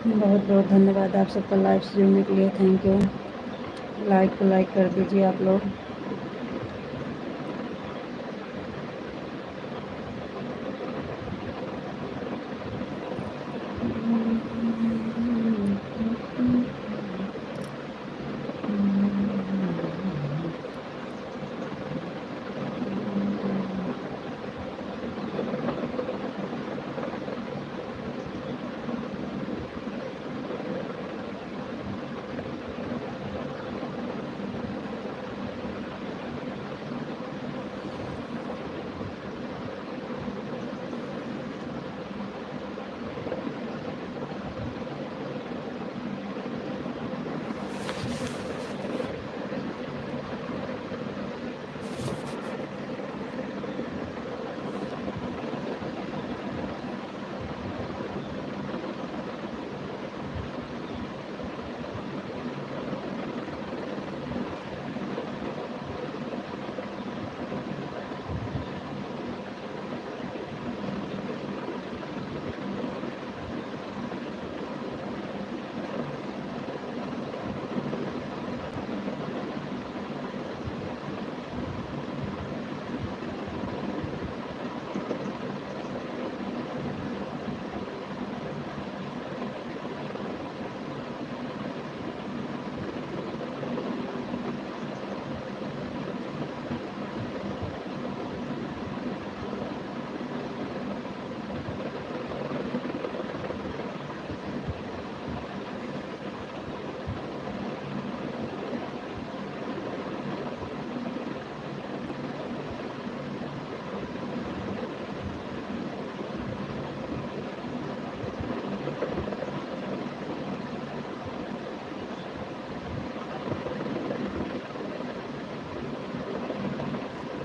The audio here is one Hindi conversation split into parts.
बहुत बहुत धन्यवाद आप सबका लाइव से जुड़ने के लिए। Thank you. लाइक को लाइक कर दीजिए आप लोग।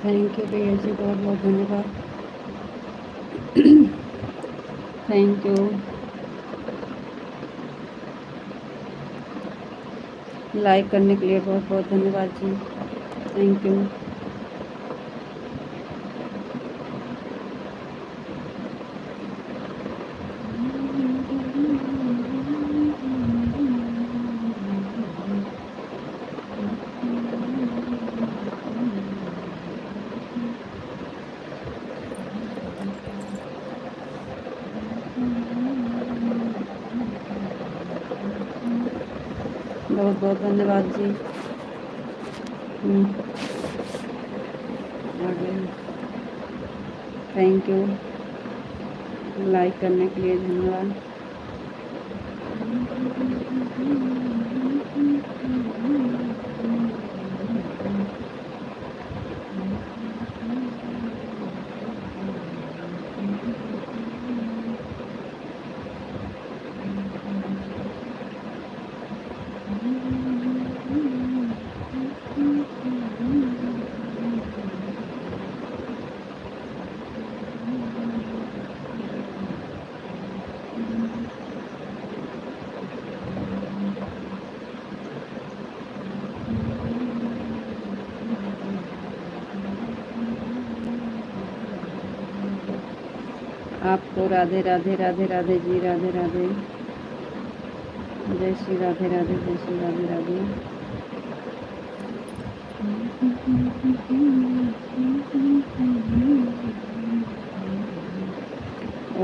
थैंक यू भैया जी, बहुत बहुत धन्यवाद। Thank you. लाइक करने के लिए बहुत बहुत धन्यवाद जी। Thank you. बहुत बहुत धन्यवाद जी। Thank you. लाइक करने के लिए धन्यवाद। आपको राधे राधे राधे राधे जी, राधे राधे। जय श्री राधे राधे, जय श्री राधे राधे।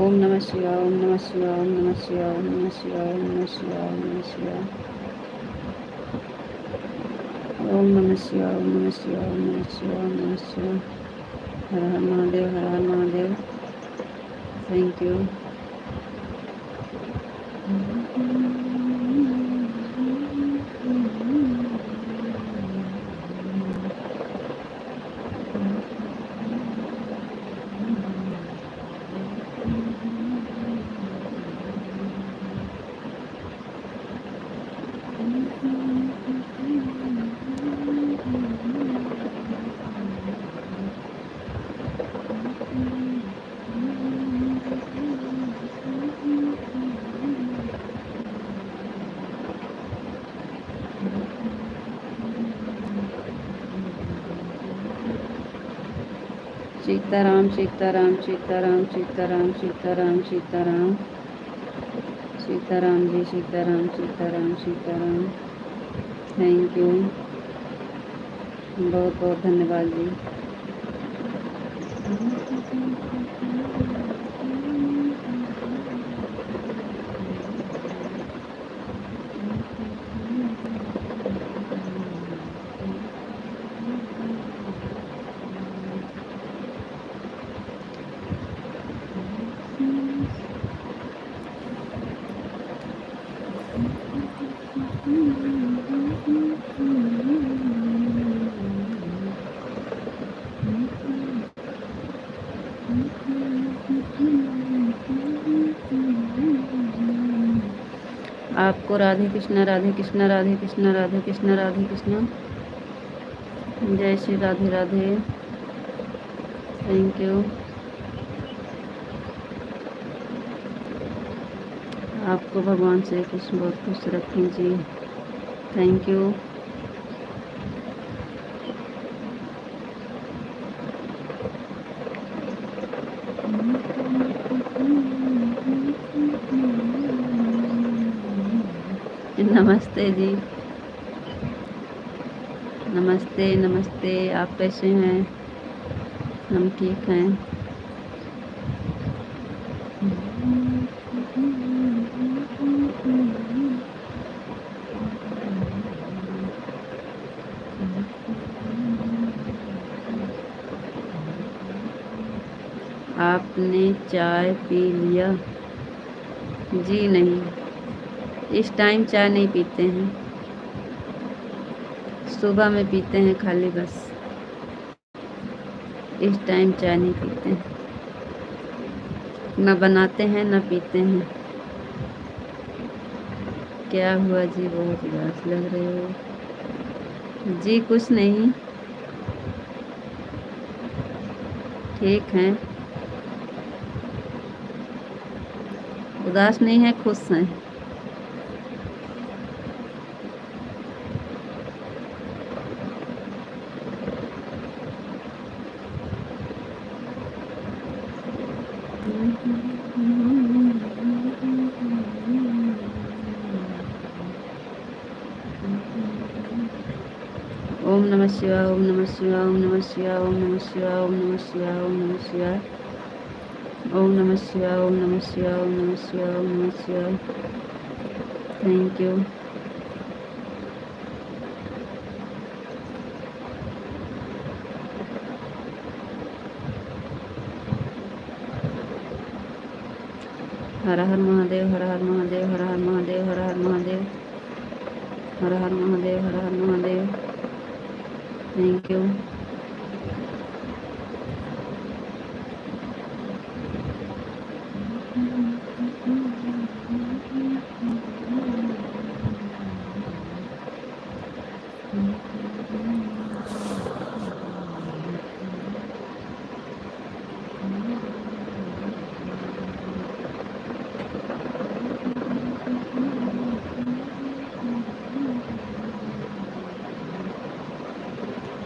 ओम नमः शिवाय, ओम नमः शिवाय, ओम नमः शिवाय, ओम नमः शिवाय, ओम नमः शिवाय, ओम नमः शिवाय। ओम नमः शिवाय, ओम नमः शिवाय, ओम नमः शिवाय, ओम नमः शिवाय। हर हर महादेव, हर हर Mahadev. Thank you. Sitaram Sitaram Sitaram Sitaram Sitaram Sitaram Sitaram ji, Sitaram Sitaram Sitaram. Thank you, बहुत बहुत धन्यवाद जी। आपको राधे कृष्णा, राधे कृष्णा, राधे कृष्णा, राधे कृष्णा, राधे कृष्णा। जय श्री राधे राधे। Thank you. आपको भगवान श्री कृष्ण बहुत खुश रखें जी। Thank you. नमस्ते जी, नमस्ते नमस्ते। आप कैसे हैं? हम ठीक हैं। आपने चाय पी लिया? जी नहीं, इस टाइम चाय नहीं पीते हैं, सुबह में पीते हैं खाली बस। इस टाइम चाय नहीं पीते हैं, न बनाते हैं न पीते हैं। क्या हुआ जी, बहुत उदास लग रहे हो? जी कुछ नहीं, ठीक हैं। उदास नहीं है, खुश हैं। ओम नमः शिवाय, ओम नमः शिवाय, ओम नमः शिवाय, ओम नमः शिवाय, ओम नमः शिवाय, ओम नमः शिवाय, ओम नमः शिवाय, ओम नमः शिवाय, ओम नमः शिवाय, ओम नमः शिवाय। Thank you. हर हर महादेव, हर हर महादेव, हर हर महादेव, हर हर महादेव, हर हर महादेव, हर हर महादेव। Thank you.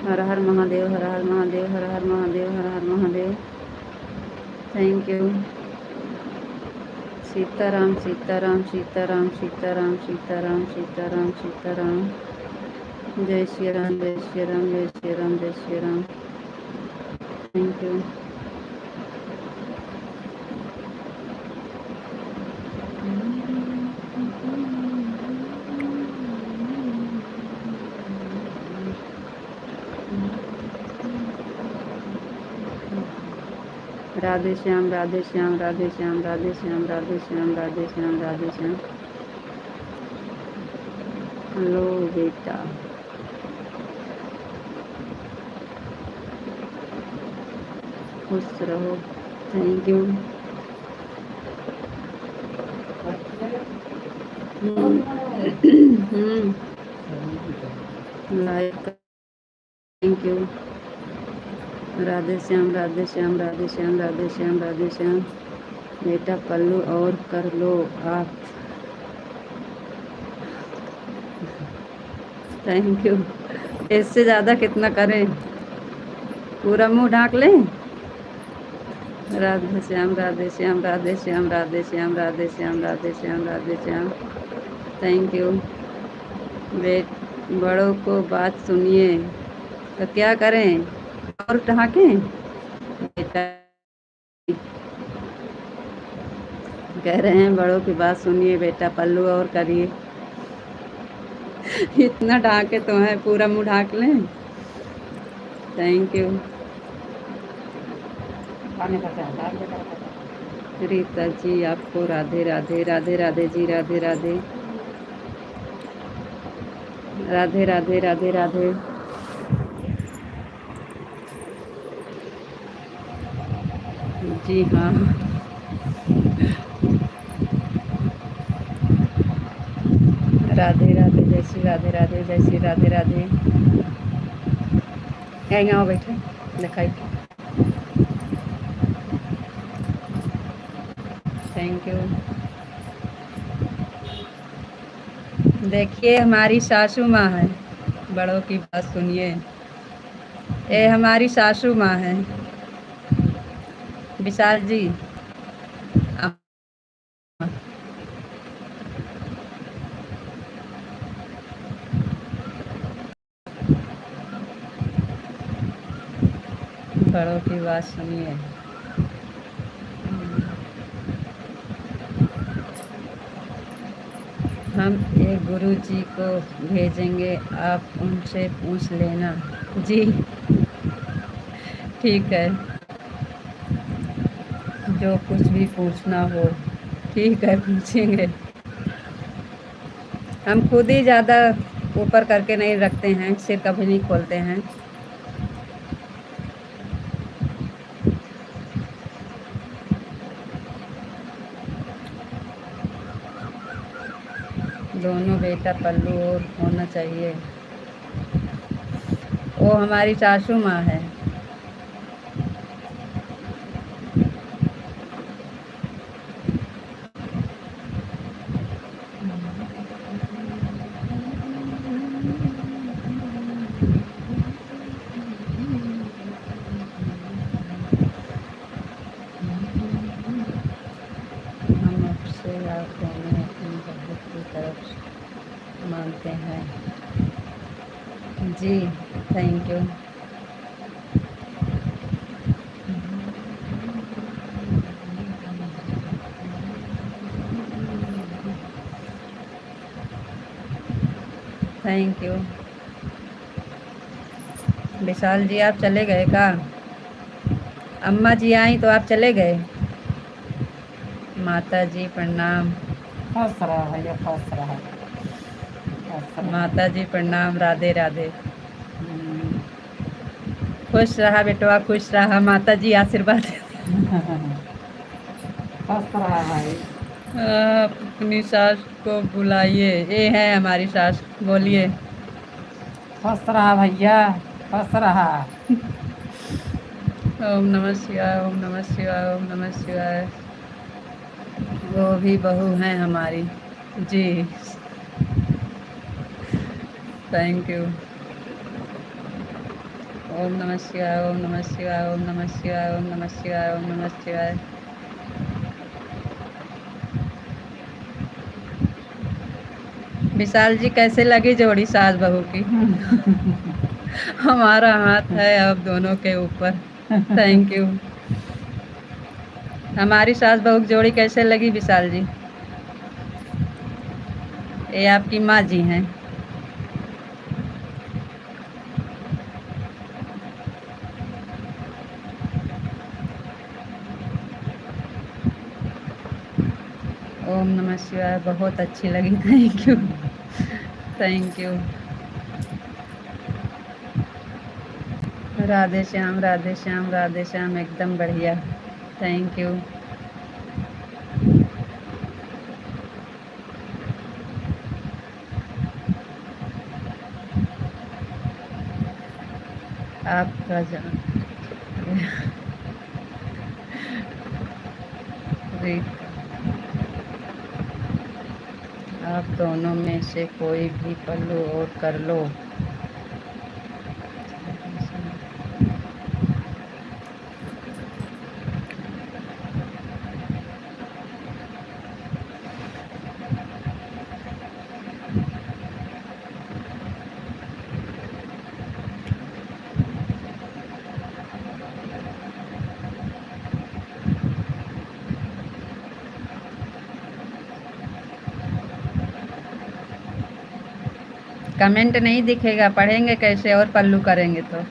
हर हर महादेव, हर हर महादेव, हर हर महादेव, हर हर महादेव। Thank you. सीताराम सीताराम सीताराम सीताराम सीताराम सीताराम सीताराम। जय श्री राम, जय श्री राम, जय श्री राम, जय Shri Ram. Thank you. Radhe Shyam, Radhe Shyam, Radhe Shyam, Radhe Shyam, Radhe Shyam, Radhe Shyam, Radhe Shyam. Hello बेटा, खुश रहो। Thank you. Like, thank you. Radhe Shyam, Radhe Shyam, Radhe Shyam, Radhe Shyam, Radhe Shyam. बेटा पल्लू और कर लो आप। Thank you. इससे ज़्यादा कितना करें? पूरा मुंह ढाक लें? राधे श्याम राधे श्याम राधे श्याम राधे श्याम राधे श्याम राधे श्याम राधे श्याम। Thank you. बेट बड़ों को बात सुनिए तो क्या करें और ढाकें? बेटा कह रहे हैं बड़ों की बात सुनिए बेटा, पल्लू और करिए। इतना ढाके तो है, पूरा मुंह ढाक लें। Thank you. रीता जी आपको राधे राधे। राधे राधे जी, राधे राधे राधे राधे राधे राधे। जी हाँ, राधे राधे जय श्री राधे राधे जय श्री राधे राधे। यहीं आओ बैठे दिखाई। Thank you. देखिए हमारी सासू माँ है, बड़ों की बात सुनिए। ये हमारी सासू माँ है विशाल जी। बड़ों की बात सुनिए। हम एक गुरु जी को भेजेंगे, आप उनसे पूछ लेना। जी ठीक है, जो कुछ भी पूछना हो ठीक है पूछेंगे। हम खुद ही ज़्यादा ऊपर करके नहीं रखते हैं, सिर कभी नहीं खोलते हैं। दोनों बेटा पल्लू और होना चाहिए। वो हमारी सासू माँ है। हम आपसे आप दोनों अपनी बहू की तरफ मानते हैं। जी thank you. Thank you. Vishal ji आप चले गए का? अम्मा जी आई तो आप चले गए? माता जी प्रणाम। खुश रहा भैया, खुश रहा। माता जी प्रणाम। राधे राधे। खुश रहा बेटवा, खुश रहा। माता जी आशीर्वाद। खुश रहा भाई। आप अपनी सास को बुलाइए। ये है हमारी सास, बोलिए। खुश रहा भैया, खुश रहा। ओम नमः शिवाय, ओम नमः शिवाय, ओम नमः शिवाय। वो भी बहू हैं हमारी। जी थैंक यू। ओम नमः शिवाय, ओम नमः शिवाय, ओम नमः शिवाय, ओम नमः शिवाय, ओम नमः शिवाय। विशाल जी कैसे लगी जोड़ी सास बहू की? हमारा हाथ है अब दोनों के ऊपर। Thank you. हमारी सास बहू की जोड़ी कैसे लगी विशाल जी? ये आपकी माँ जी हैं। ओम नमः शिवाय, बहुत अच्छी लगी। Thank you, thank you. Radhe Shyam Radhe Shyam Radhe Shyam, एकदम बढ़िया। Thank you. आपका आप दोनों में से कोई भी पल्लू और कर लो। कमेंट नहीं दिखेगा, पढ़ेंगे कैसे और पल्लू करेंगे तो।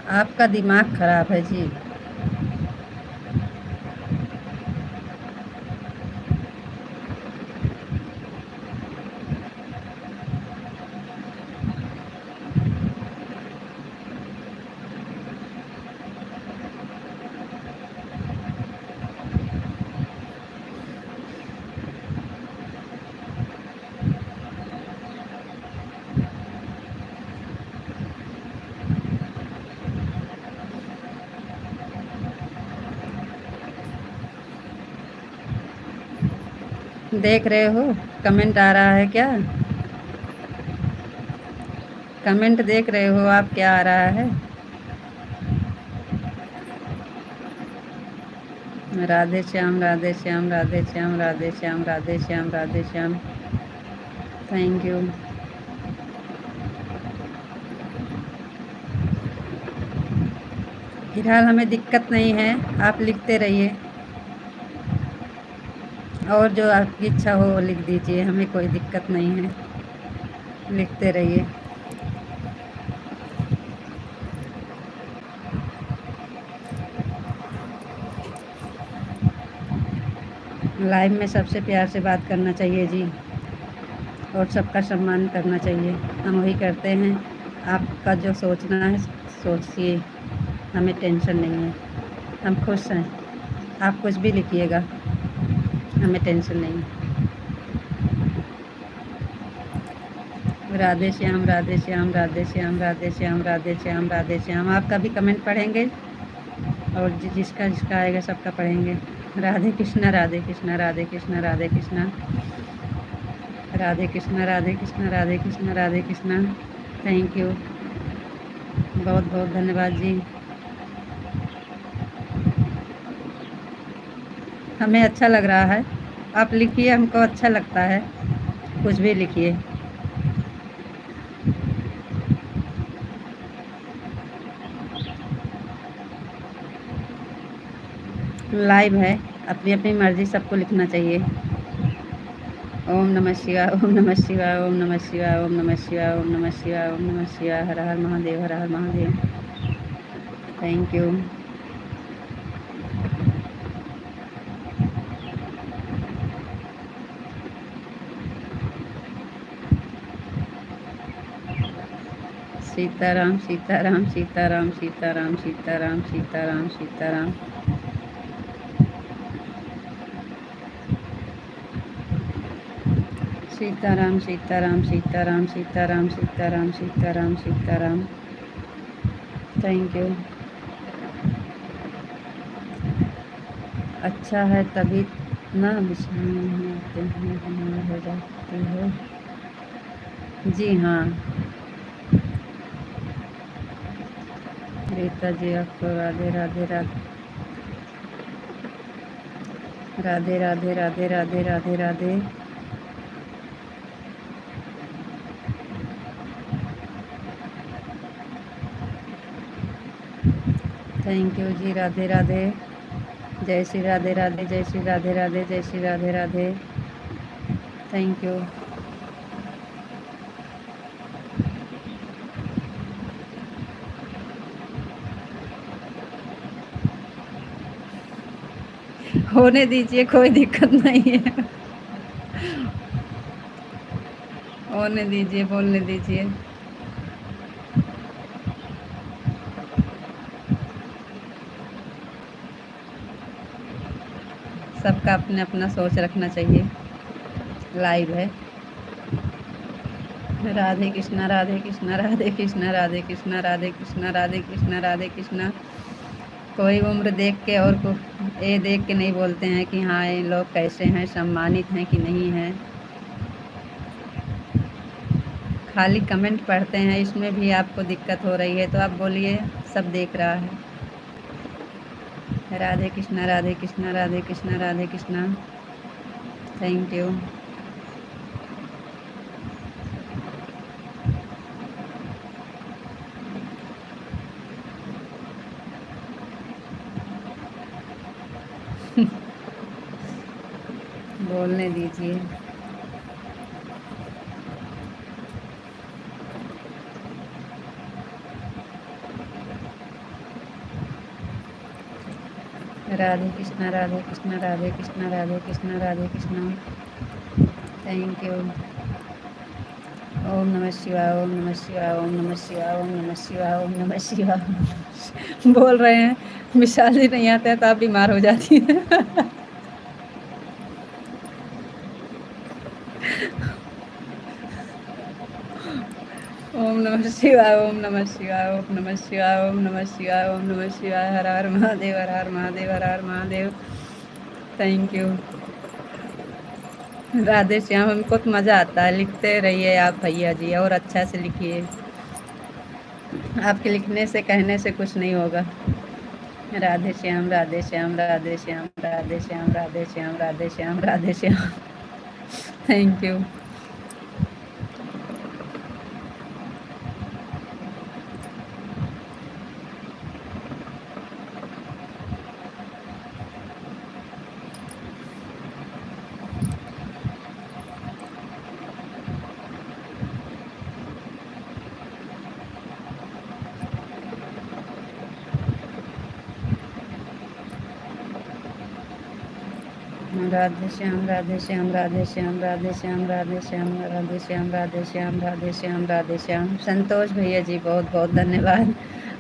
आपका दिमाग खराब है जी। देख रहे हो कमेंट आ रहा है क्या? कमेंट देख रहे हो आप, क्या आ रहा है? राधे श्याम, राधे श्याम, राधे श्याम, राधे श्याम, राधे श्याम, राधे श्याम। Thank you. फिलहाल हमें दिक्कत नहीं है, आप लिखते रहिए और जो आपकी इच्छा हो वो लिख दीजिए, हमें कोई दिक्कत नहीं है, लिखते रहिए। लाइव में सबसे प्यार से बात करना चाहिए जी, और सबका सम्मान करना चाहिए। हम वही करते हैं। आपका जो सोचना है सोचिए, हमें टेंशन नहीं है, हम खुश हैं। आप कुछ भी लिखिएगा, हमें टेंशन नहीं है। राधे श्याम, राधे श्याम, राधे श्याम, राधे श्याम, राधे श्याम, राधे श्याम। आपका भी कमेंट पढ़ेंगे और जिसका जिसका आएगा सबका पढ़ेंगे। राधे कृष्णा, राधे कृष्णा, राधे कृष्णा, राधे कृष्णा, राधे कृष्णा, राधे कृष्णा, राधे कृष्णा, राधे कृष्णा। थैंक यू, बहुत बहुत धन्यवाद जी। हमें अच्छा लग रहा है, आप लिखिए, हमको अच्छा लगता है, कुछ भी लिखिए। लाइव है, अपनी अपनी मर्जी, सबको लिखना चाहिए। ओम नमः शिवाय, ओम नमः शिवाय, ओम नमः शिवाय, ओम नमः शिवाय, ओम नमः शिवाय, ओम नमः शिवाय। हर हर महादेव, हर हर Mahadev. Thank you. Sitaram, Sitaram, Sitaram, Sitaram, Sitaram, Sitaram, Sitaram. Sitaram, Sitaram, Sitaram, Sitaram, Sitaram, Sitaram, Sitaram. Thank you. अच्छा है तभी ना बिछाने आते हैं, बीमार हो जाती हो। जी हाँ रीता जी, आपको राधे राधे, राधे राधे, राधे राधे, राधे राधे, राधे। Thank you ji, Radhe Radhe. जय श्री राधे राधे, जय श्री राधे राधे, जय श्री राधे राधे। Thank you. होने दीजिए, कोई दिक्कत नहीं है। होने दीजिए, बोलने दीजिए। सबका अपना अपना सोच रखना चाहिए। लाइव है। राधे कृष्णा, राधे कृष्णा, राधे कृष्णा, राधे कृष्णा, राधे कृष्णा, राधे कृष्णा, राधे कृष्णा। कोई उम्र देख के और को ये देख के नहीं बोलते हैं कि हाँ ये लोग कैसे हैं, सम्मानित हैं कि नहीं हैं। खाली कमेंट पढ़ते हैं, इसमें भी आपको दिक्कत हो रही है तो आप बोलिए, सब देख रहा है। राधे कृष्णा, राधे कृष्णा, राधे कृष्णा, राधे कृष्णा। Thank you. बोलने दीजिए। राधे कृष्णा, राधे कृष्णा, राधे कृष्णा, राधे कृष्णा, राधे कृष्णा। Thank you. ओम नमः शिवाय, ओम नमः शिवाय, ओम नमः शिवाय, ओम नमः शिवाय, ओम नमः शिवाय। बोल रहे हैं विशाल जी नहीं आते हैं तो आप बीमार हो जाती है। ओम नमः शिवाय, ओम नमः शिवाय, ओम नमः शिवाय, ओम नमः शिवाय, ओम नमः शिवाय। हर हर महादेव, हर हर महादेव, हर हर महादेव। Thank you. राधे श्याम, हमको तो मज़ा आता है। लिखते रहिए आप भैया जी, और अच्छा से लिखिए। आपके लिखने से, कहने से कुछ नहीं होगा। राधे श्याम, राधे श्याम, राधे श्याम, राधे श्याम, राधे श्याम, राधे श्याम, राधे श्याम। Thank you. राधे श्याम, राधे श्याम, राधे श्याम, राधे श्याम, राधे श्याम, राधे श्याम, राधे श्याम, राधे श्याम, राधे श्याम। संतोष भैया जी बहुत बहुत धन्यवाद।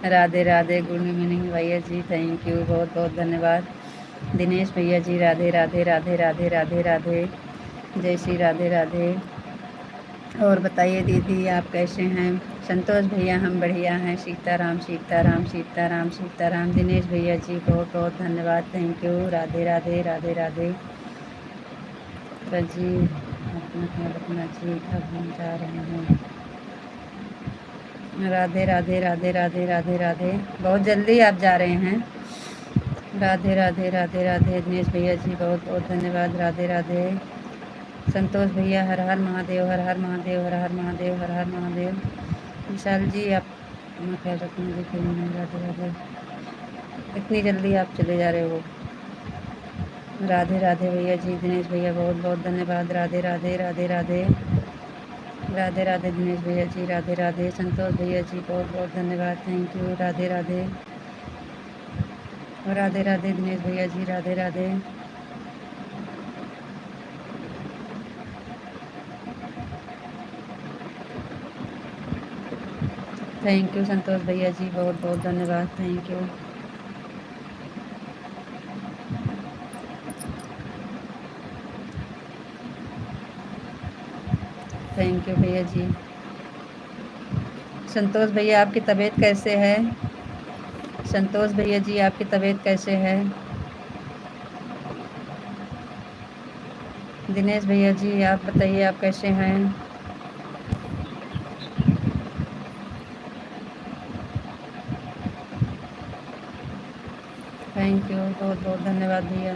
राधे राधे। गुड इवनिंग भैया जी, थैंक यू, बहुत बहुत धन्यवाद। दिनेश भैया जी, राधे राधे, राधे राधे, राधे राधे। जय श्री राधे राधे। और बताइए दीदी आप कैसे हैं? संतोष भैया हम बढ़िया हैं। सीताराम, सीताराम, सीताराम, सीताराम। दिनेश भैया जी बहुत बहुत धन्यवाद, थैंक यू। राधे राधे, राधे राधे। तो जी अपना ख्याल रखना जी, अब हम जा रहे हैं। राधे राधे, राधे राधे, राधे राधे। बहुत जल्दी आप जा रहे हैं। राधे राधे, राधे राधे। दिनेश भैया जी बहुत बहुत धन्यवाद, राधे राधे। संतोष भैया हर हर महादेव, हर हर महादेव, हर हर महादेव, हर हर महादेव। विशाल जी आप अपना ख्याल रखना जी, फिर राधे राधे। इतनी जल्दी आप चले जा रहे हो। राधे राधे भैया जी। दिनेश भैया बहुत बहुत धन्यवाद, राधे राधे, राधे राधे। राधे राधे दिनेश भैया जी, राधे राधे। संतोष भैया जी बहुत बहुत धन्यवाद, थैंक यू, राधे राधे। राधे राधे दिनेश भैया जी, राधे राधे। थैंक यू संतोष भैया जी, बहुत बहुत धन्यवाद, थैंक यू। थैंक यू भैया जी। संतोष भैया आपकी तबीयत कैसे है? संतोष भैया जी आपकी तबीयत कैसे है? दिनेश भैया जी आप बताइए आप कैसे हैं? थैंक यू, बहुत बहुत धन्यवाद भैया।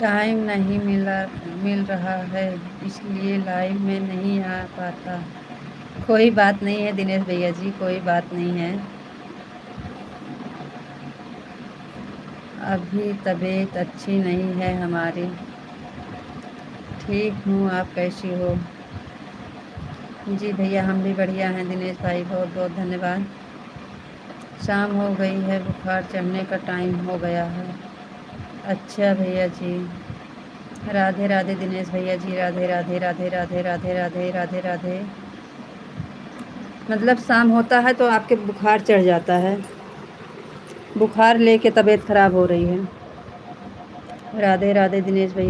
टाइम नहीं मिल रहा है, इसलिए लाइव में नहीं आ पाता। कोई बात नहीं है दिनेश भैया जी, कोई बात नहीं है। अभी तबीयत अच्छी नहीं है हमारी। ठीक हूँ, आप कैसी हो? जी भैया हम भी बढ़िया हैं दिनेश भाई, बहुत बहुत धन्यवाद। शाम हो गई है, बुखार चढ़ने का टाइम हो गया है। अच्छा भैया जी, राधे राधे दिनेश भैया जी, राधे राधे राधे राधे राधे राधे राधे राधे। मतलब शाम होता है तो आपके बुखार चढ़ जाता है, बुखार लेके तबीयत खराब हो रही है। राधे राधे दिनेश भैया।